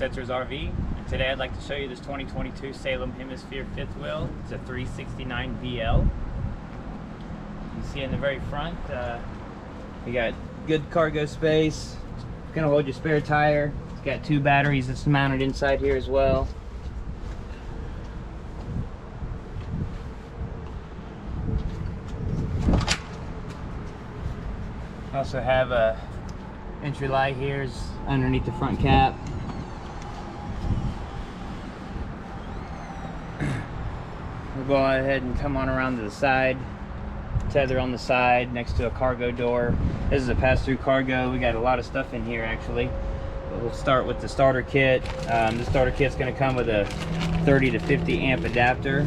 SETZER'S RV, and today I'd like to show you this 2022 Salem Hemisphere fifth wheel. It's a 369 VL. You can see in the very front, you got good cargo space. It's gonna hold your spare tire. It's got two batteries that's mounted inside here as well. Also have a entry light here is underneath the front cap. We'll go ahead and come on around to the side. Tether on the side next to a cargo door. This is a pass-through cargo. We got a lot of stuff in here actually. We'll start with the starter kit. The starter kit's going to come with a 30 to 50 amp adapter.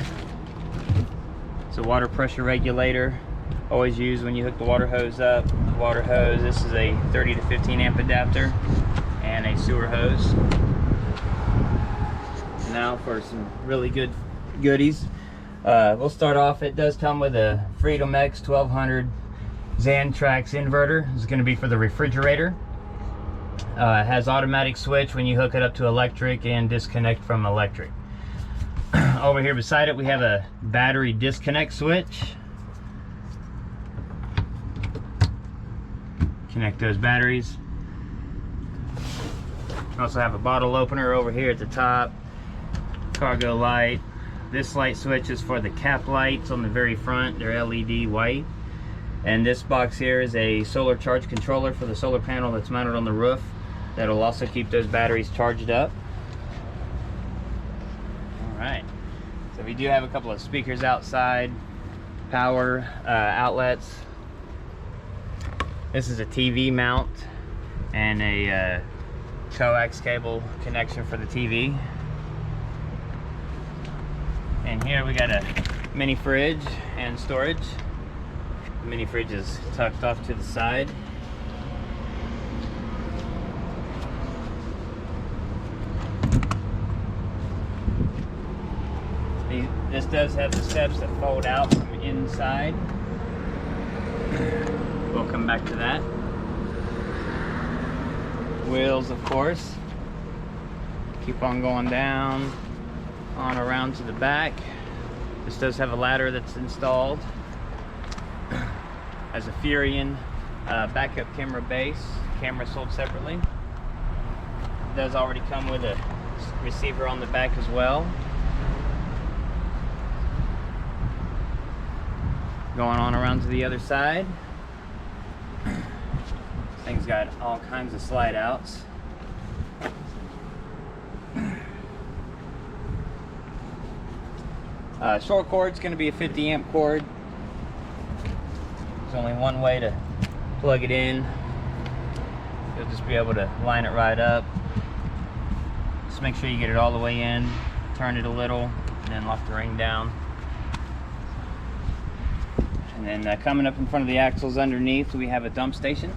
It's a water pressure regulator. Always use when you hook the water hose up. Water hose, this is a 30 to 15 amp adapter and a sewer hose. Now for some really good goodies. We'll start off, it does come with a Freedom X 1200 Xantrax inverter. This is going to be for the refrigerator. It has automatic switch when you hook it up to electric and disconnect from electric. Over here beside it we have a battery disconnect switch. Connect those batteries. Also have a bottle opener over here at the top. Cargo light. This light switch is for the cap lights on the very front. They're LED white. And this box here is a solar charge controller for the solar panel that's mounted on the roof. That'll also keep those batteries charged up. Alright. So we do have a couple of speakers outside. Power outlets. This is a TV mount and a coax cable connection for the TV. And here we got a mini fridge and storage. The mini fridge is tucked off to the side. This does have the steps that fold out from inside. We'll come back to that. Wheels, of course. Keep on going down, on around to the back. This does have a ladder that's installed. Has a Furion backup camera base. Camera sold separately. It does already come with a receiver on the back as well. Going on around to the other side. Thing's got all kinds of slide outs. Short cord's going to be a 50 amp cord. There's only one way to plug it in. You'll just be able to line it right up. Just make sure you get it all the way in, turn it a little, and then lock the ring down. And then coming up in front of the axles underneath, we have a dump station.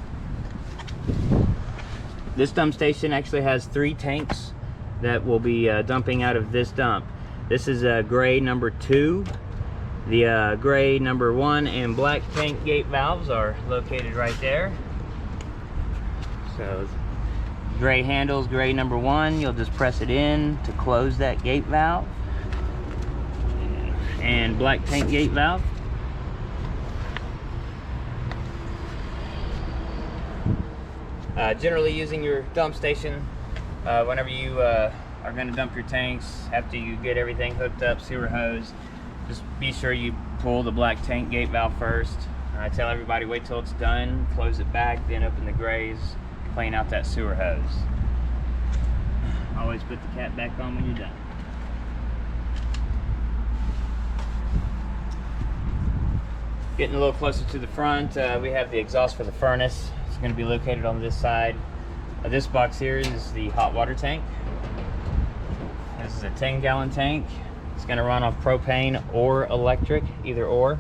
This dump station actually has 3 tanks that will be dumping out of this dump. This is gray number 2. The gray number 1 and black tank gate valves are located right there. So gray handles, gray number 1, you'll just press it in to close that gate valve. And black tank gate valve. Generally using your dump station whenever you are going to dump your tanks, after you get everything hooked up, sewer hose, just be sure you pull the black tank gate valve first. I tell everybody wait till it's done, close it back, then open the grays, clean out that sewer hose. Always put the cap back on when you're done. Getting a little closer to the front, we have the exhaust for the furnace. It's going to be located on this side. This box here is the hot water tank. This is a 10-gallon tank. It's going to run off propane or electric, either or.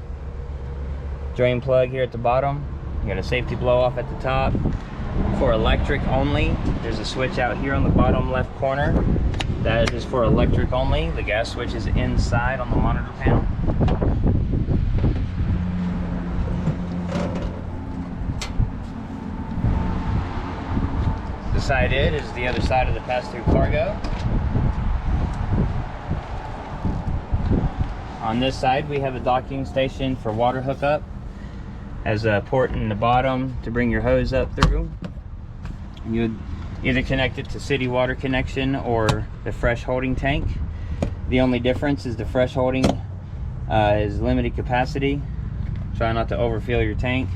Drain plug here at the bottom. You got a safety blow off at the top. For electric only, there's a switch out here on the bottom left corner. That is for electric only. The gas switch is inside on the monitor panel. Beside it is the other side of the pass-through cargo. On this side, we have a docking station for water hookup. Has a port in the bottom to bring your hose up through. You'd either connect it to city water connection or the fresh holding tank. The only difference is the fresh holding is limited capacity. Try not to overfill your tank.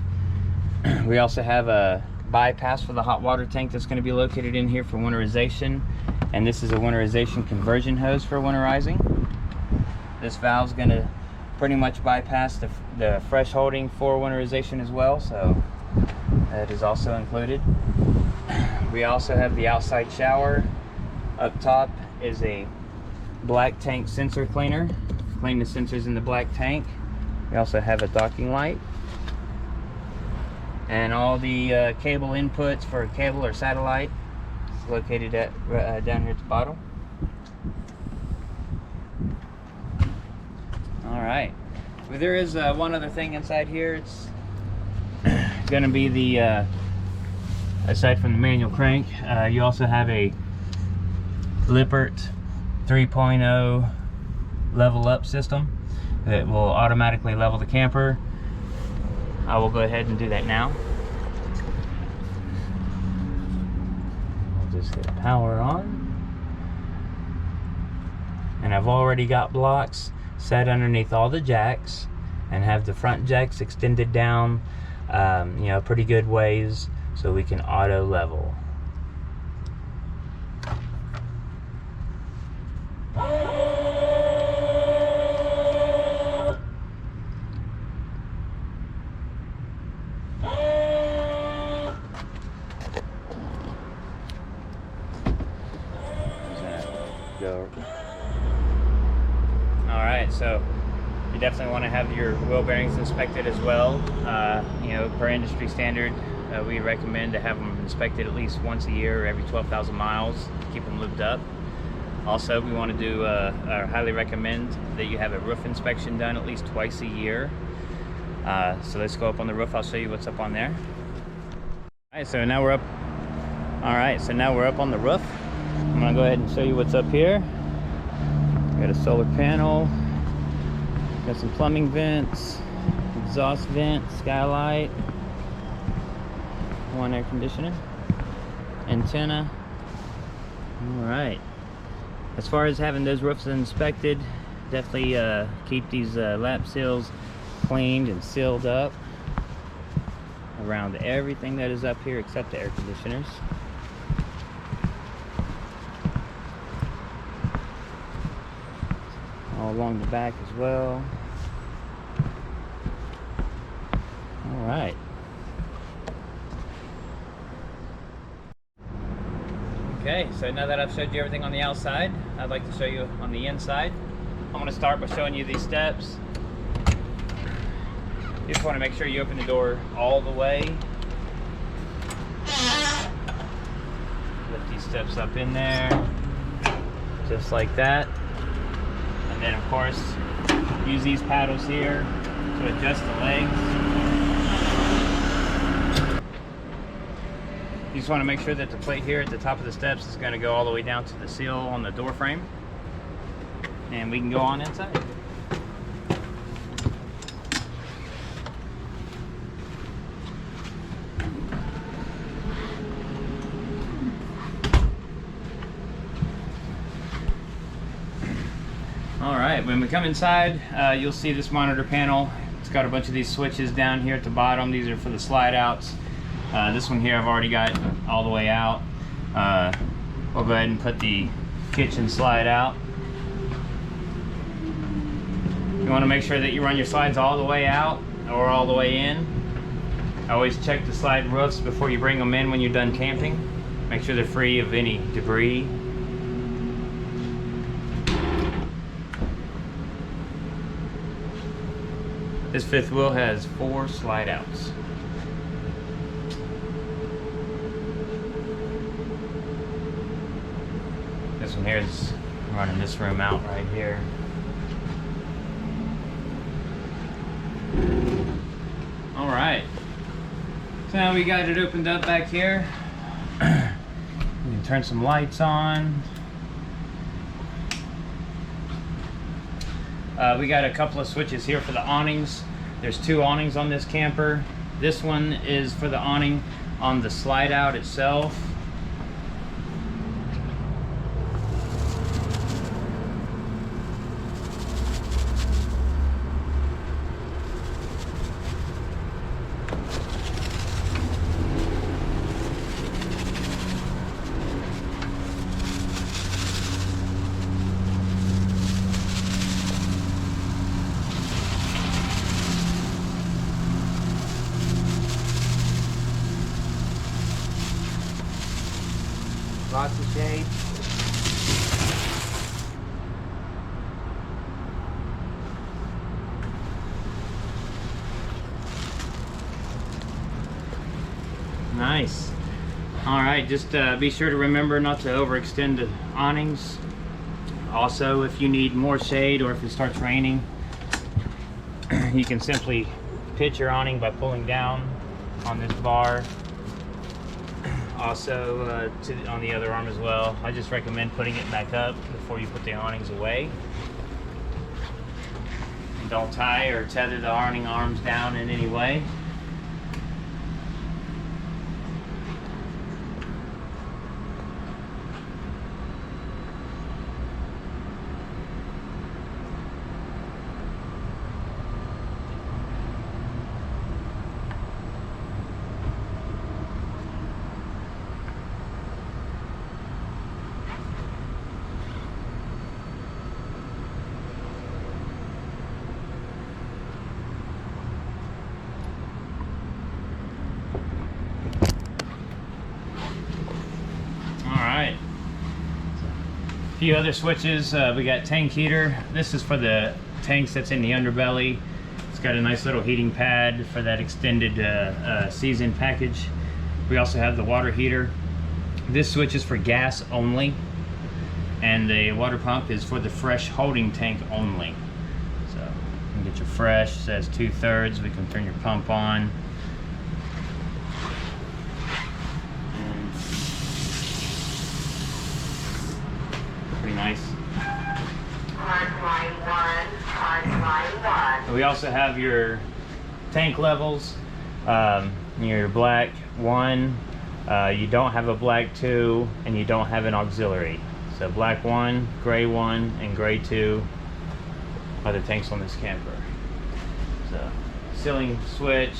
We also have a bypass for the hot water tank that's going to be located in here for winterization, and this is a winterization conversion hose for winterizing. This valve is going to pretty much bypass the fresh holding for winterization as well, so that is also included. We also have the outside shower. Up top is a black tank sensor cleaner. Clean the sensors in the black tank. We also have a docking light. And all the cable inputs for cable or satellite is located at down here at the bottom. All right. Well, there is one other thing inside here. It's going to be the aside from the manual crank, you also have a Lippert 3.0 level up system that will automatically level the camper. I will go ahead and do that now. I'll just hit power on. And I've already got blocks set underneath all the jacks and have the front jacks extended down you know, pretty good ways so we can auto level. Alright, so you definitely want to have your wheel bearings inspected as well. You know, per industry standard, we recommend to have them inspected at least once a year or every 12,000 miles to keep them lubed up. Also, we want to do, or highly recommend that you have a roof inspection done at least twice a year. So let's go up on the roof. I'll show you what's up on there. Alright, so now we're up. Alright, so now we're up on the roof. I'm going to go ahead and show you what's up here. Got a solar panel, got some plumbing vents, exhaust vent, skylight, one air conditioner, antenna. Alright, as far as having those roofs inspected, definitely keep these lap seals cleaned and sealed up around everything that is up here except the air conditioners. All along the back as well. All right. Okay, so now that I've showed you everything on the outside, I'd like to show you on the inside. I'm going to start by showing you these steps. You just want to make sure you open the door all the way. Lift these steps up in there, just like that. And then, of course, use these paddles here to adjust the legs. You just want to make sure that the plate here at the top of the steps is going to go all the way down to the seal on the door frame. And we can go on inside. Alright, when we come inside, you'll see this monitor panel. It's got a bunch of these switches down here at the bottom. These are for the slide outs. This one here I've already got all the way out. We'll go ahead and put the kitchen slide out. You want to make sure that you run your slides all the way out or all the way in. Always check the slide roofs before you bring them in when you're done camping. Make sure they're free of any debris. This fifth wheel has 4 slide outs. This one here is running this room out right here. Alright, so now we got it opened up back here. turn some lights on. We got a couple of switches here for the awnings. There's 2 awnings on this camper. This one is for the awning on the slide out itself. Lots of shade. Nice. All right, just be sure to remember not to overextend the awnings. Also, if you need more shade or if it starts raining, you can simply pitch your awning by pulling down on this bar. Also on the other arm as well. I just recommend putting it back up before you put the awnings away. And don't tie or tether the awning arms down in any way. A few other switches. We got tank heater. This is for the tanks that's in the underbelly. It's got a nice little heating pad for that extended season package. We also have the water heater. This switch is for gas only, and the water pump is for the fresh holding tank only. So you can get your fresh, says 2/3. We can turn your pump on. Nice. We also have your tank levels. Your black 1, you don't have a black 2, and you don't have an auxiliary. So black 1, gray 1, and gray 2 are the tanks on this camper. So ceiling switch.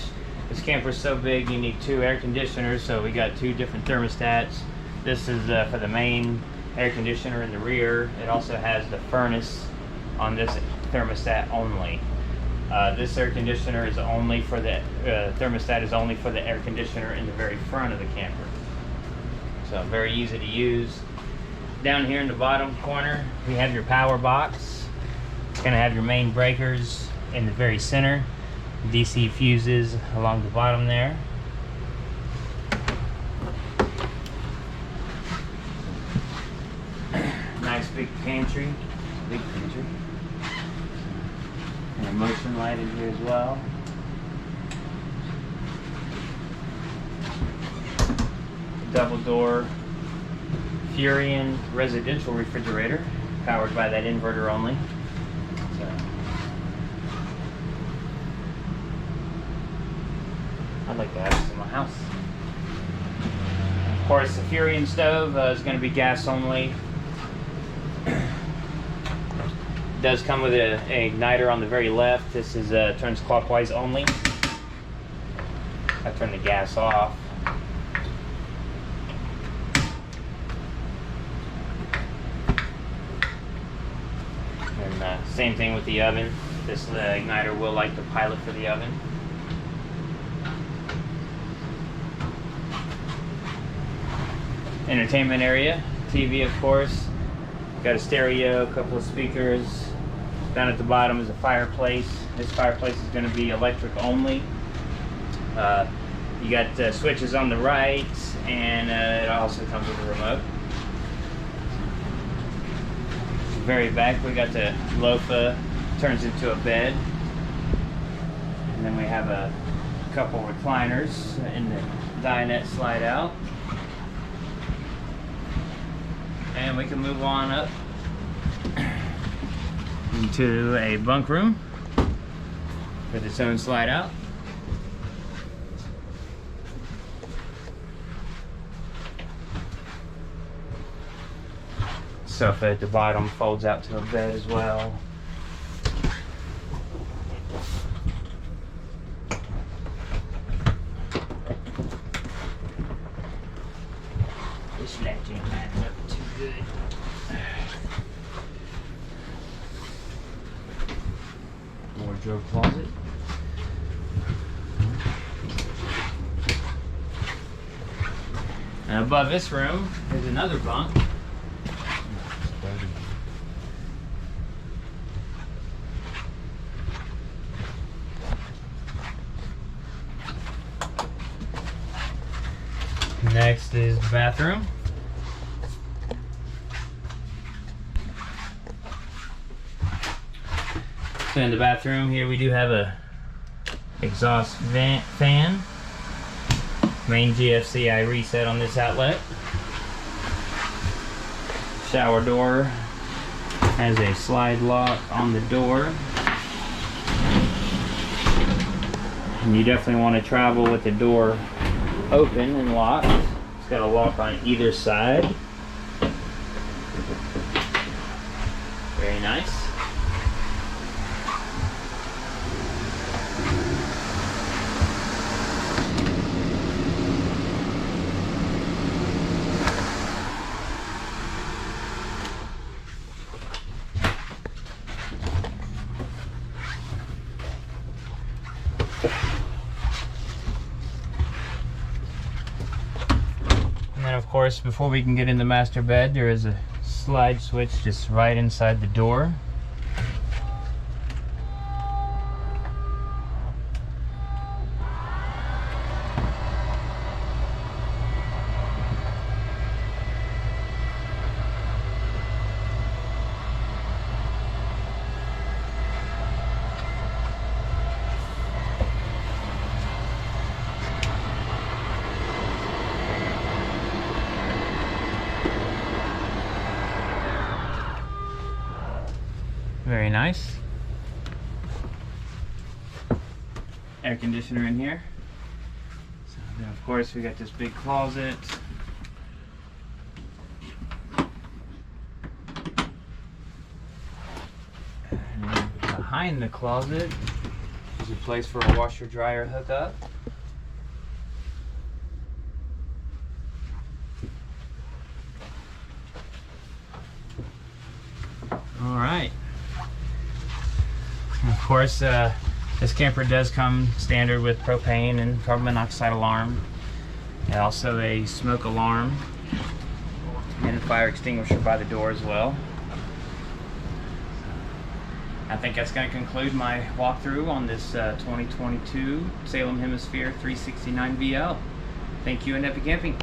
This camper is so big you need 2 air conditioners, so we got 2 different thermostats. This is for the main air conditioner in the rear. It also has the furnace on this thermostat only. This air conditioner is only for the thermostat is only for the air conditioner in the very front of the camper. So very easy to use. Down here in the bottom corner, we have your power box. It's going to have your main breakers in the very center, DC fuses along the bottom there. Nice big pantry, and a motion light in here as well. Double door Furion residential refrigerator, powered by that inverter only. So, I'd like to have this in my house. Of course, the Furion stove is going to be gas only. Does come with a igniter on the very left. This is turns clockwise only. I turn the gas off. And same thing with the oven. This igniter will light the pilot for the oven. Entertainment area, TV of course. Got a stereo, a couple of speakers. Down at the bottom is a fireplace. This fireplace is going to be electric only. You got switches on the right, and it also comes with a remote. Very back, we got the lofa, turns into a bed. And then we have a couple recliners in the dinette slide out. And we can move on up into a bunk room with its own slide out. Sofa at the bottom folds out to a bed as well. This ledge ain't lining up too good. Wardrobe closet. And above this room is another bunk. Next is the bathroom. So in the bathroom here we do have a exhaust fan, main GFCI reset on this outlet. Shower door has a slide lock on the door. And you definitely want to travel with the door open and locked. It's got a lock on either side. Very nice. And of course, before we can get in the master bed, there is a slide switch just right inside the door. Very nice. Air conditioner in here. So then of course we got this big closet. And behind the closet is a place for a washer dryer hookup. All right. Of course, this camper does come standard with propane and carbon monoxide alarm, and also a smoke alarm and a fire extinguisher by the door as well. I think that's going to conclude my walkthrough on this 2022 Salem Hemisphere 369 VL. Thank you and happy camping.